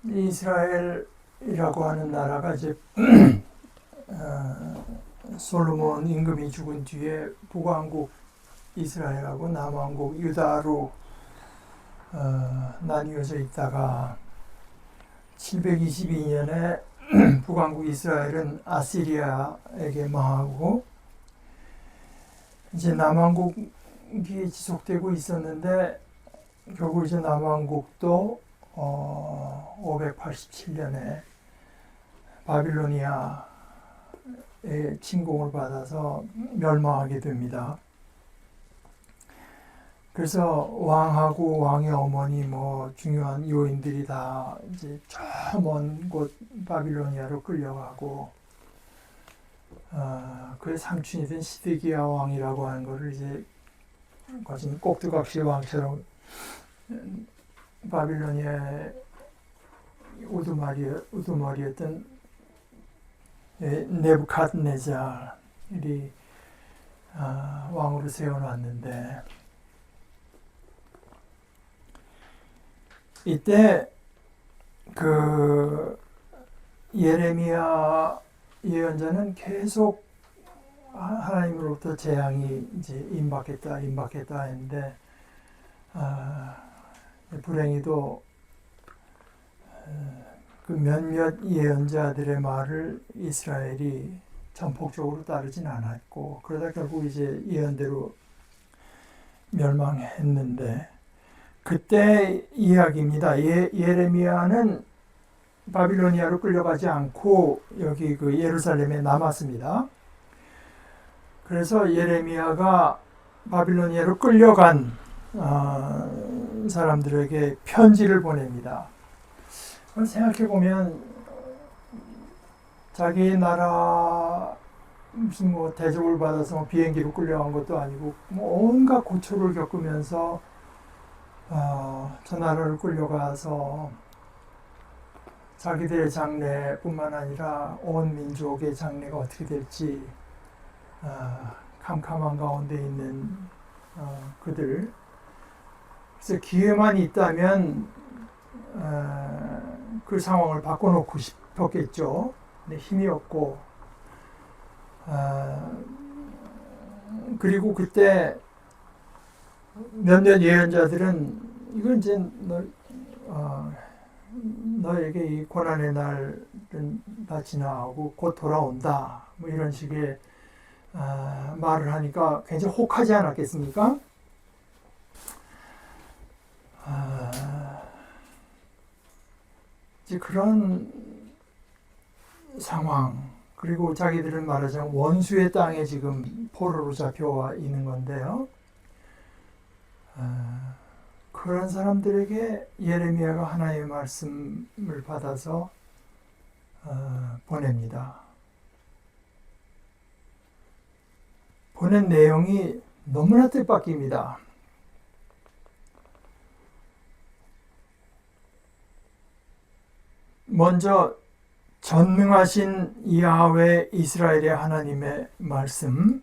이스라엘이라고 하는 나라가 이제 솔로몬 임금이 죽은 뒤에 북왕국 이스라엘하고 남왕국 유다로 나뉘어져 있다가 722년에 북왕국 이스라엘은 아시리아에게 망하고 이제 남왕국이 지속되고 있었는데 결국 이제 남왕국도 587년에 바빌로니아의 침공을 받아서 멸망하게 됩니다. 그래서 왕하고 왕의 어머니 뭐 중요한 요인들이 다 이제 저 먼 곳 바빌로니아로 끌려가고 그의 삼촌이던 시드기야 왕이라고 하는 거를 이제 거진 꼭두각시 왕처럼 바빌로니아의 우두머리였던 네부갓네잘이 왕으로 세워놨는데 이때 그 예레미야 예언자는 계속 하나님으로부터 재앙이 이제 임박했다 했는데 불행히도 그 몇몇 예언자들의 말을 이스라엘이 전폭적으로 따르진 않았고 그러다 결국 이제 예언대로 멸망했는데 그때 이야기입니다. 예레미야는 바빌로니아로 끌려가지 않고 여기 그 예루살렘에 남았습니다. 그래서 예레미야가 바빌로니아로 끌려간 사람들에게 편지를 보냅니다. 생각해보면 자기 나라 무슨 뭐 대접을 받아서 비행기로 끌려간 것도 아니고 뭐 온갖 고초를 겪으면서 저 나라를 끌려가서 자기들의 장래뿐만 아니라 온 민족의 장래가 어떻게 될지 캄캄한 가운데 있는 그들. 그래서 기회만 있다면 그 상황을 바꿔놓고 싶었겠죠. 근데 힘이 없고 그리고 그때 몇몇 예언자들은 이건 이제 너에게 이 고난의 날은 다 지나가고 곧 돌아온다 뭐 이런 식의 말을 하니까 굉장히 혹하지 않았겠습니까? 이제 그런 상황 그리고 자기들은 말하자면 원수의 땅에 지금 포로로 잡혀와 있는 건데요. 그런 사람들에게 예레미야가 하나님의 말씀을 받아서 보냅니다. 보낸 내용이 너무나 뜻밖입니다. 먼저 전능하신 야훼 이스라엘의 하나님의 말씀인데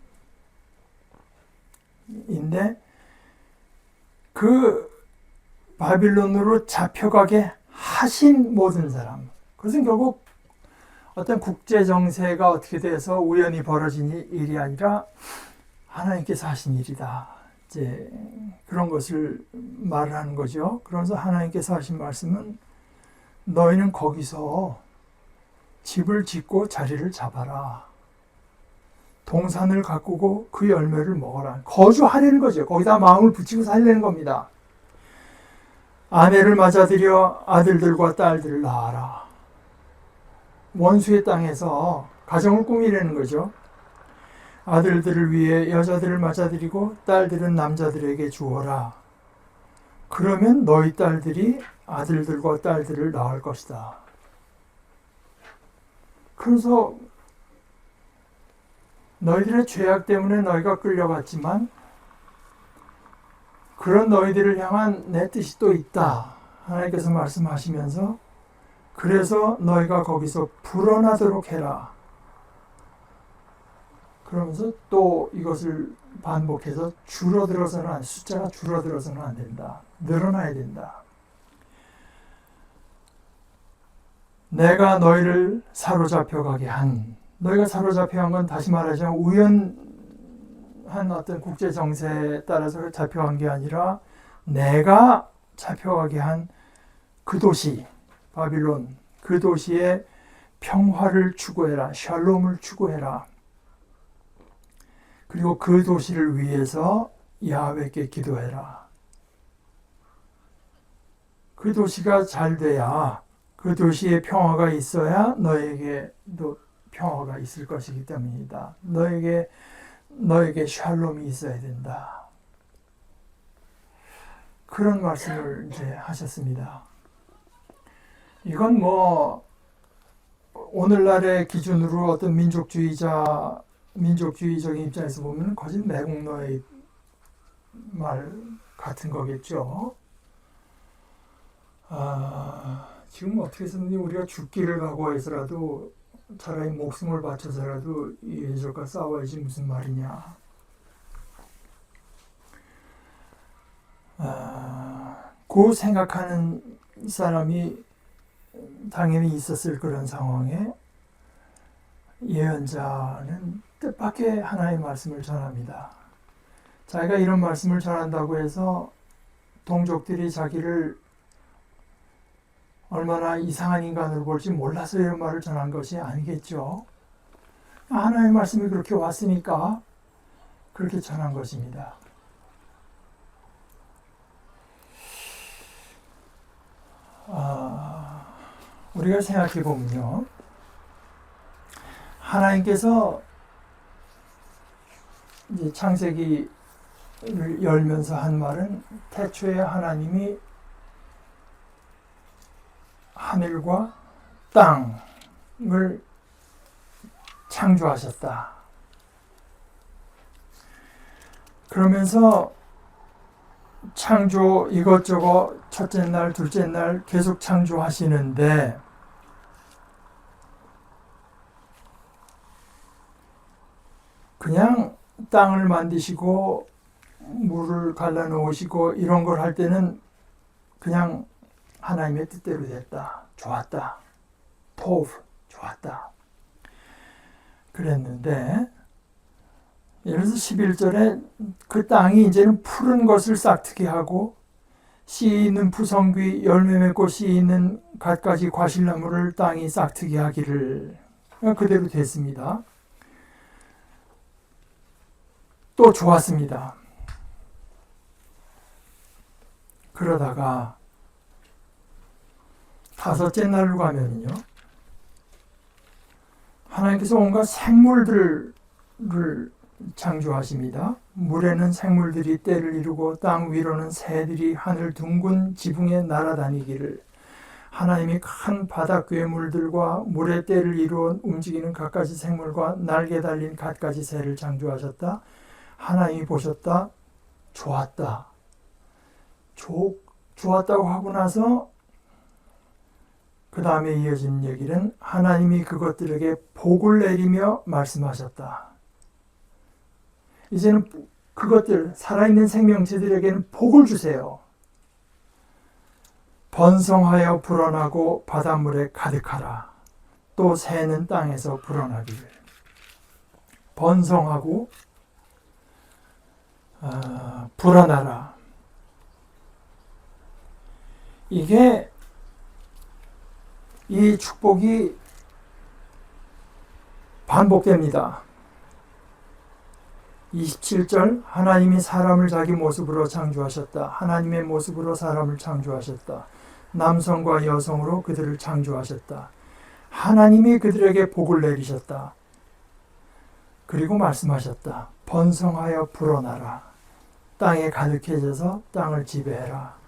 그 바빌론으로 잡혀가게 하신 모든 사람. 그것은 결국 어떤 국제 정세가 어떻게 돼서 우연히 벌어진 일이 아니라 하나님께서 하신 일이다. 이제 그런 것을 말하는 거죠. 그러면서 하나님께서 하신 말씀은 너희는 거기서 집을 짓고 자리를 잡아라. 동산을 가꾸고 그 열매를 먹어라. 거주하려는 거죠. 거기다 마음을 붙이고 살려는 겁니다. 아내를 맞아들여 아들들과 딸들을 낳아라. 원수의 땅에서 가정을 꾸미려는 거죠. 아들들을 위해 여자들을 맞아들이고 딸들은 남자들에게 주어라. 그러면 너희 딸들이 아들들과 딸들을 낳을 것이다. 그래서 너희들의 죄악 때문에 너희가 끌려갔지만 그런 너희들을 향한 내 뜻이 또 있다. 하나님께서 말씀하시면서 그래서 너희가 거기서 불어나도록 해라. 그러면서 또 이것을 반복해서 숫자가 줄어들어서는 안 된다. 늘어나야 된다. 내가 너희를 사로잡혀 가게 한, 너희가 사로잡혀 한 건 다시 말하자면 우연한 어떤 국제 정세에 따라서 잡혀간 게 아니라 내가 잡혀가게 한 그 도시 바빌론, 그 도시에 평화를 추구해라, 샬롬을 추구해라. 그리고 그 도시를 위해서 야훼께 기도해라. 그 도시가 잘 돼야, 그 도시에 평화가 있어야 너에게도 평화가 있을 것이기 때문이다. 너에게 샬롬이 있어야 된다. 그런 말씀을 이제 하셨습니다. 이건 뭐 오늘날의 기준으로 어떤 민족주의적인 입장에서 보면 거짓 매국노의 말 같은 거겠죠. 지금 어떻게 해서든지 우리가 죽기를 각오해서라도 차라리 목숨을 바쳐서라도 이 예적과 싸워야지 무슨 말이냐. 그 생각하는 사람이 당연히 있었을 그런 상황에 예언자는 뜻밖의 하나의 말씀을 전합니다. 자기가 이런 말씀을 전한다고 해서 동족들이 자기를 얼마나 이상한 인간으로 볼지 몰라서 이런 말을 전한 것이 아니겠죠. 하나의 말씀이 그렇게 왔으니까 그렇게 전한 것입니다. 우리가 생각해 보면요, 하나님께서 이제 창세기를 열면서 한 말은 태초에 하나님이 하늘과 땅을 창조하셨다. 그러면서 창조 이것저것 첫째 날, 둘째 날 계속 창조하시는데 그냥 땅을 만드시고 물을 갈라놓으시고 이런 걸 할 때는 그냥 하나님의 뜻대로 됐다. 좋았다. 토브, 좋았다. 그랬는데 예를 들어서 11절에 그 땅이 이제는 푸른 것을 싹트게 하고 씨 있는 푸성귀 열매 맺고 씨 있는 갖가지 과실나무를 땅이 싹트게 하기를, 그대로 됐습니다. 또 좋았습니다. 그러다가 다섯째 날로 가면요, 하나님께서 온갖 생물들을 창조하십니다. 물에는 생물들이 떼를 이루고 땅 위로는 새들이 하늘 둥근 지붕에 날아다니기를, 하나님이 큰 바다 괴물들과 물의 떼를 이루어 움직이는 갖가지 생물과 날개 달린 갖가지 새를 창조하셨다. 하나님이 보셨다. 좋았다. 좋았다고 하고 나서 그 다음에 이어진 얘기는 하나님이 그것들에게 복을 내리며 말씀하셨다. 이제는 그것들, 살아있는 생명체들에게는 복을 주세요. 번성하여 불어나고 바닷물에 가득하라. 또 새는 땅에서 불어나기를. 번성하고 불어나라. 이게 이 축복이 반복됩니다. 27절 하나님이 사람을 자기 모습으로 창조하셨다. 하나님의 모습으로 사람을 창조하셨다. 남성과 여성으로 그들을 창조하셨다. 하나님이 그들에게 복을 내리셨다. 그리고 말씀하셨다. 번성하여 불어나라. 땅에 가득해져서 땅을 지배해라.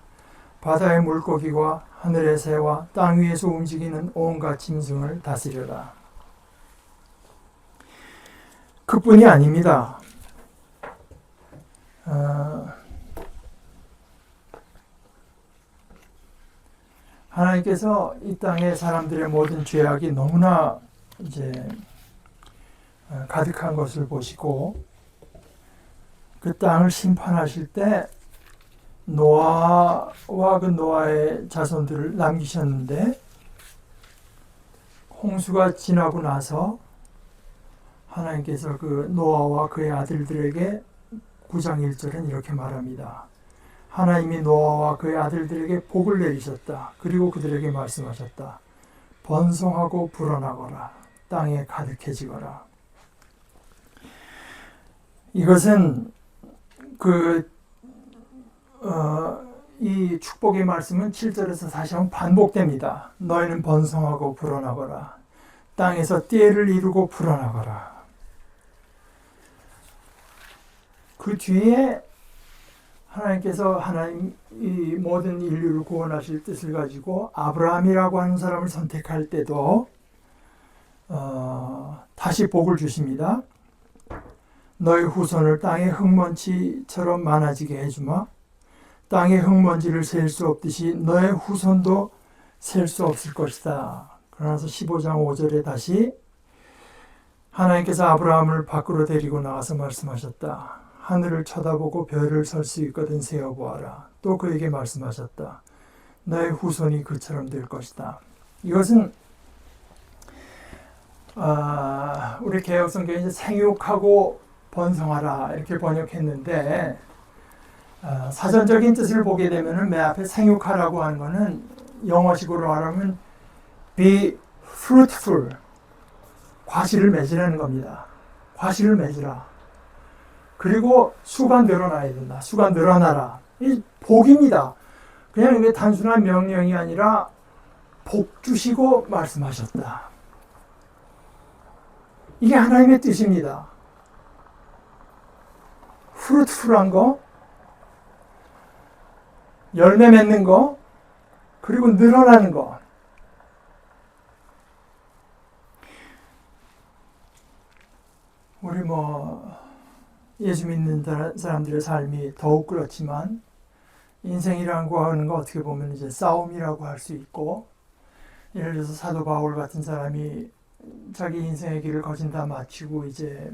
바다의 물고기와 하늘의 새와 땅 위에서 움직이는 온갖 짐승을 다스려라. 그뿐이 아닙니다. 하나님께서 이 땅의 사람들의 모든 죄악이 너무나 이제 가득한 것을 보시고 그 땅을 심판하실 때 노아와 그 노아의 자손들을 남기셨는데 홍수가 지나고 나서 하나님께서 그 노아와 그의 아들들에게 9장 1절은 이렇게 말합니다. 하나님이 노아와 그의 아들들에게 복을 내리셨다. 그리고 그들에게 말씀하셨다. 번성하고 불어나거라. 땅에 가득해지거라. 이것은 이 축복의 말씀은 7절에서 다시 한번 반복됩니다. 너희는 번성하고 불어나거라. 땅에서 띠를 이루고 불어나거라. 그 뒤에 하나님께서 이 모든 인류를 구원하실 뜻을 가지고 아브라함이라고 하는 사람을 선택할 때도 다시 복을 주십니다. 너희 후손을 땅의 흙먼지처럼 많아지게 해주마. 땅의 흙먼지를 셀 수 없듯이 너의 후손도 셀 수 없을 것이다. 그러면서 15장 5절에 다시 하나님께서 아브라함을 밖으로 데리고 나가서 말씀하셨다. 하늘을 쳐다보고 별을 설 수 있거든 세어보아라. 또 그에게 말씀하셨다. 너의 후손이 그처럼 될 것이다. 이것은 우리 개혁성경에 생육하고 번성하라 이렇게 번역했는데 사전적인 뜻을 보게 되면은 맨 앞에 생육하라고 하는 것은 영어식으로 말하면 be fruitful, 과실을 맺으라는 겁니다. 과실을 맺으라. 그리고 수가 늘어나야 된다. 수가 늘어나라. 이 복입니다. 그냥 이게 단순한 명령이 아니라 복 주시고 말씀하셨다. 이게 하나님의 뜻입니다. fruitful한 거, 열매 맺는 거, 그리고 늘어나는 거. 우리 예수 믿는 사람들의 삶이 더욱 그렇지만 인생이라고 하는 거 어떻게 보면 이제 싸움이라고 할 수 있고, 예를 들어서 사도 바울 같은 사람이 자기 인생의 길을 거진 다 마치고 이제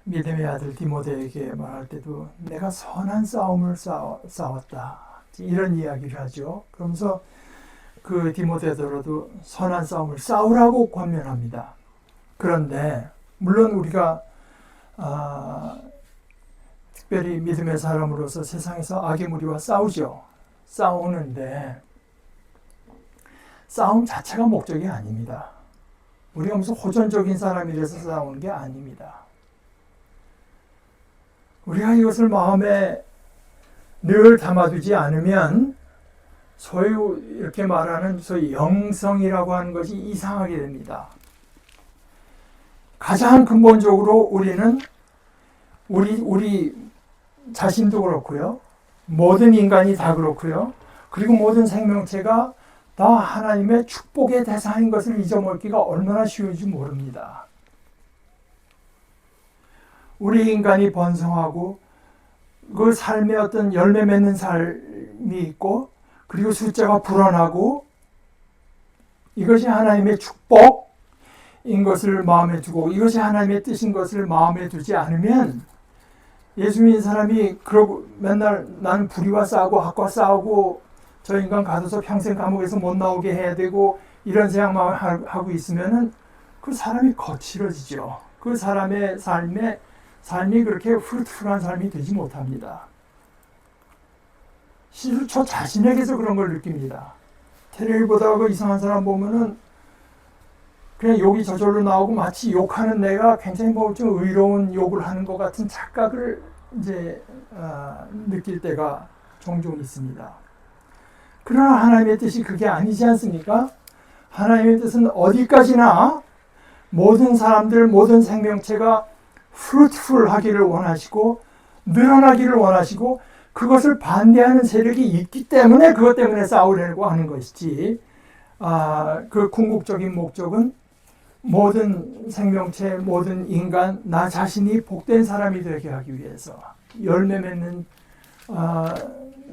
믿음의 아들 디모데에게 말할 때도 내가 선한 싸움을 싸웠다. 이런 이야기를 하죠. 그러면서 그 디모데더라도 선한 싸움을 싸우라고 권면합니다. 그런데 물론 우리가 특별히 믿음의 사람으로서 세상에서 악의 무리와 싸우죠. 싸우는데 싸움 자체가 목적이 아닙니다. 우리가 무슨 호전적인 사람이라서 싸우는 게 아닙니다. 우리가 이것을 마음에 늘 담아두지 않으면 소위 이렇게 말하는 소위 영성이라고 하는 것이 이상하게 됩니다. 가장 근본적으로 우리는 우리 자신도 그렇고요. 모든 인간이 다 그렇고요. 그리고 모든 생명체가 다 하나님의 축복의 대상인 것을 잊어먹기가 얼마나 쉬운지 모릅니다. 우리 인간이 번성하고 그 삶에 어떤 열매 맺는 삶이 있고 그리고 숫자가 불어나고 이것이 하나님의 축복인 것을 마음에 두고 이것이 하나님의 뜻인 것을 마음에 두지 않으면 예수 믿는 사람이 그러고 맨날 나는 불의와 싸우고 악과 싸우고 저 인간 가둬서 평생 감옥에서 못 나오게 해야 되고 이런 생각만 하고 있으면은 그 사람이 거칠어지죠. 그 사람의 삶이 그렇게 프루트풀한 삶이 되지 못합니다. 실제로 저 자신에게서 그런 걸 느낍니다. 텔레비전 보다가 이상한 사람 보면은 그냥 욕이 저절로 나오고 마치 욕하는 내가 굉장히 좀 의로운 욕을 하는 것 같은 착각을 이제 느낄 때가 종종 있습니다. 그러나 하나님의 뜻이 그게 아니지 않습니까? 하나님의 뜻은 어디까지나 모든 사람들, 모든 생명체가 fruitful 하기를 원하시고 늘어나기를 원하시고 그것을 반대하는 세력이 있기 때문에 그것 때문에 싸우려고 하는 것이지 그 궁극적인 목적은 모든 생명체, 모든 인간, 나 자신이 복된 사람이 되게 하기 위해서 열매 맺는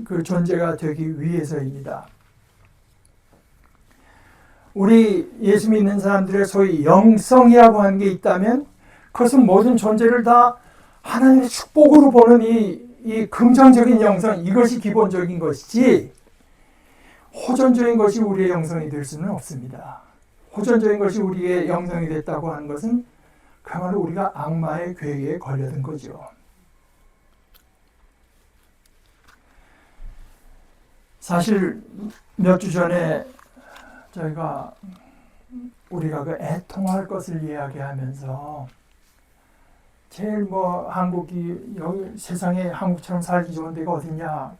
그 존재가 되기 위해서입니다. 우리 예수 믿는 사람들의 소위 영성이라고 하는 게 있다면 그것은 모든 존재를 다 하나님의 축복으로 보는 이 긍정적인 영성, 이것이 기본적인 것이지 호전적인 것이 우리의 영성이 될 수는 없습니다. 호전적인 것이 우리의 영성이 됐다고 하는 것은 그야말로 우리가 악마의 괴계에 걸려든 거죠. 사실 몇 주 전에 우리가 그 애통할 것을 이야기하면서 제일 한국이 여기 세상에 한국처럼 살기 좋은 데가 어딨냐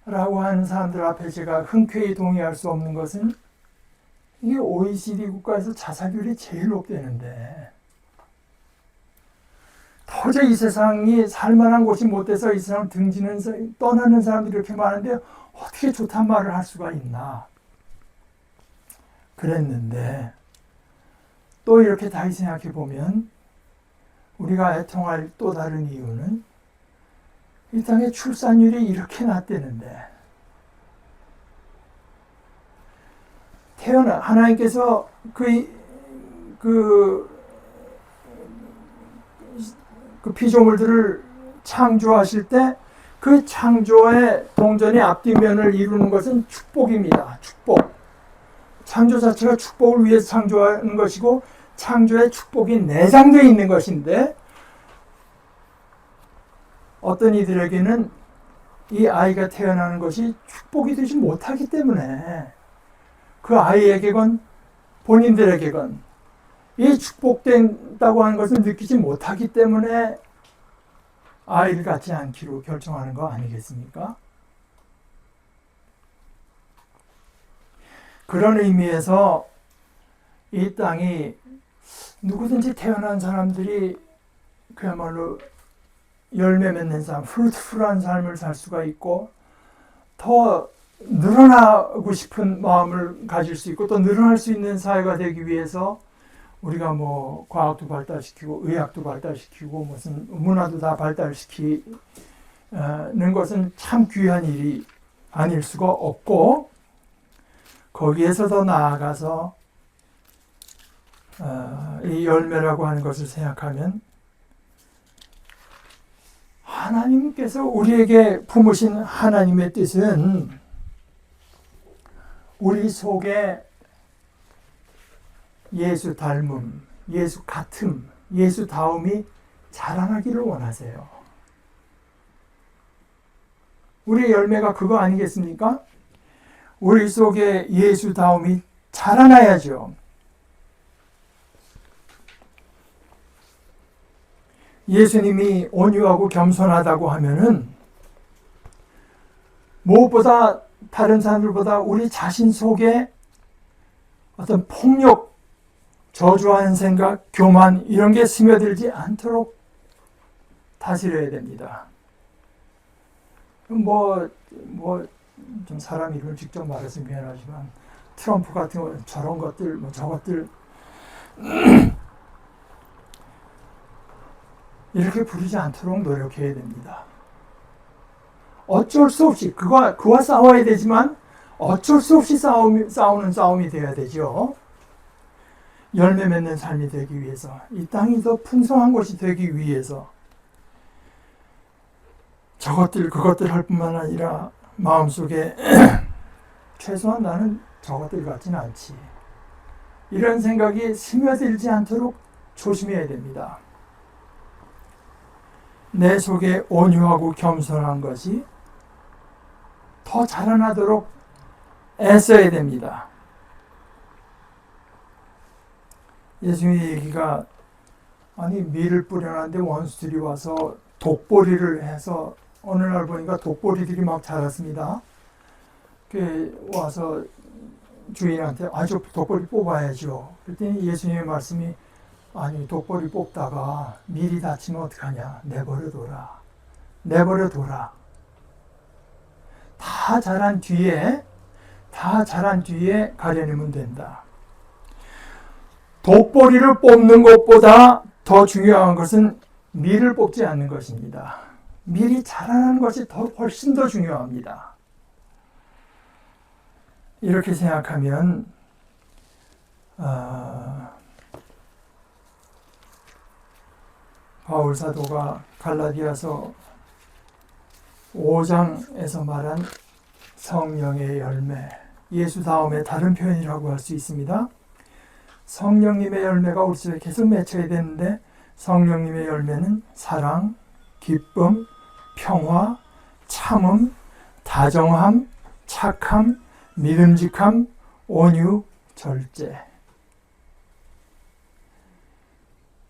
라고 하는 사람들 앞에 제가 흔쾌히 동의할 수 없는 것은 이게 OECD 국가에서 자살률이 제일 높다는데 도저히 이 세상이 살만한 곳이 못 돼서 이 세상 떠나는 사람들이 이렇게 많은데 어떻게 좋단 말을 할 수가 있나 그랬는데 또 이렇게 다시 생각해 보면 우리가 애통할 또 다른 이유는 이 땅의 출산율이 이렇게 낮다는데 하나님께서 그 피조물들을 창조하실 때 그 창조의 동전의 앞뒤면을 이루는 것은 축복입니다. 축복. 창조 자체가 축복을 위해서 창조하는 것이고 창조의 축복이 내장되어 있는 것인데 어떤 이들에게는 이 아이가 태어나는 것이 축복이 되지 못하기 때문에 그 아이에게건 본인들에게건 이 축복된다고 하는 것을 느끼지 못하기 때문에 아이를 갖지 않기로 결정하는 거 아니겠습니까? 그런 의미에서 이 땅이 누구든지 태어난 사람들이 그야말로 열매 맺는 삶, 프루트풀한 삶을 살 수가 있고 더 늘어나고 싶은 마음을 가질 수 있고 또 늘어날 수 있는 사회가 되기 위해서 우리가 과학도 발달시키고 의학도 발달시키고 무슨 문화도 다 발달시키는 것은 참 귀한 일이 아닐 수가 없고 거기에서 더 나아가서 이 열매라고 하는 것을 생각하면 하나님께서 우리에게 품으신 하나님의 뜻은 우리 속에 예수 닮음, 예수 같음, 예수 다움이 자라나기를 원하세요. 우리의 열매가 그거 아니겠습니까? 우리 속에 예수 다움이 자라나야죠. 예수님이 온유하고 겸손하다고 하면은 무엇보다 다른 사람들보다 우리 자신 속에 어떤 폭력, 저주하는 생각, 교만 이런 게 스며들지 않도록 다스려야 됩니다. 좀 사람 이름을 직접 말해서 미안하지만 트럼프 같은 거 저런 것들 저것들 이렇게 부르지 않도록 노력해야 됩니다. 어쩔 수 없이 그와 싸워야 되지만 어쩔 수 없이 싸우는 싸움이 돼야 되죠. 열매 맺는 삶이 되기 위해서 이 땅이 더 풍성한 것이 되기 위해서 그것들 할 뿐만 아니라 마음속에 최소한 나는 저것들 같지는 않지 이런 생각이 스며들지 않도록 조심해야 됩니다. 내 속에 온유하고 겸손한 것이 더 자라나도록 애써야 됩니다. 예수님의 얘기가 밀을 뿌려놨는데 원수들이 와서 독보리를 해서 어느 날 보니까 독보리들이 막 자랐습니다. 와서 주인한테 저 독보리 뽑아야죠. 그랬더니 예수님의 말씀이 독보리 뽑다가 밀이 다치면 어떡하냐. 내버려둬라. 다 자란 뒤에 가려내면 된다. 독보리를 뽑는 것보다 더 중요한 것은 밀을 뽑지 않는 것입니다. 밀이 자라나는 것이 훨씬 더 중요합니다. 이렇게 생각하면 바울 사도가 갈라디아서 5장에서 말한 성령의 열매, 예수 다음에 다른 표현이라고 할 수 있습니다. 성령님의 열매가 우리 속에 계속 맺혀야 되는데 성령님의 열매는 사랑, 기쁨, 평화, 참음, 다정함, 착함, 믿음직함, 온유, 절제.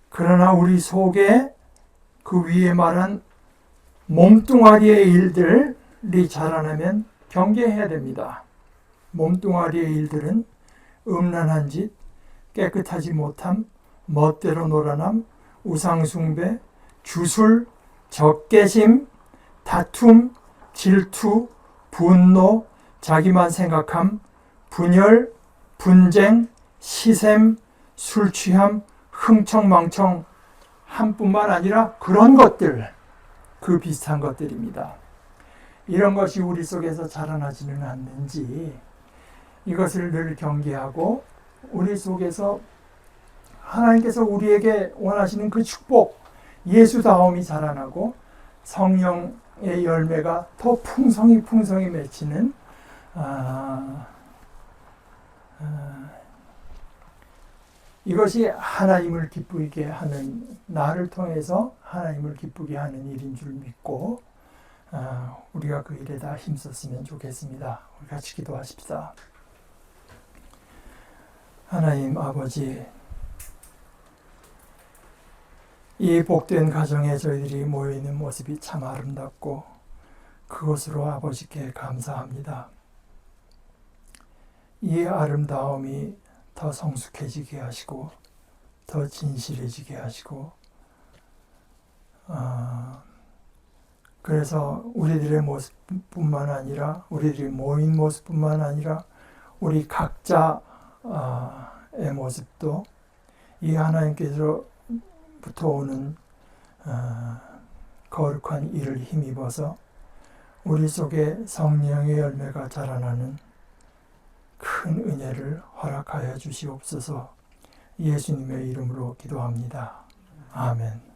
그러나 우리 속에 그 위에 말한 몸뚱아리의 일들이 자라나면 경계해야 됩니다. 몸뚱아리의 일들은 음란한 짓, 깨끗하지 못함, 멋대로 놀아남, 우상숭배, 주술, 적개심, 다툼, 질투, 분노, 자기만 생각함, 분열, 분쟁, 시샘, 술취함, 흥청망청 함뿐만 아니라 그런 것들, 그 비슷한 것들입니다. 이런 것이 우리 속에서 자라나지는 않는지 이것을 늘 경계하고 우리 속에서 하나님께서 우리에게 원하시는 그 축복, 예수다움이 자라나고 성령의 열매가 더 풍성히 맺히는 이것이 하나님을 기쁘게 하는, 나를 통해서 하나님을 기쁘게 하는 일인 줄 믿고 우리가 그 일에 다 힘썼으면 좋겠습니다. 우리 같이 기도하십시다. 하나님 아버지, 이 복된 가정에 저희들이 모여있는 모습이 참 아름답고 그것으로 아버지께 감사합니다. 이 아름다움이 더 성숙해지게 하시고 더 진실해지게 하시고 그래서 우리들의 모습뿐만 아니라 우리들이 모인 모습뿐만 아니라 우리 각자의 모습도 이 하나님께서부터 오는 거룩한 일을 힘입어서 우리 속에 성령의 열매가 자라나는 큰 은혜를 허락하여 주시옵소서. 예수님의 이름으로 기도합니다. 아멘.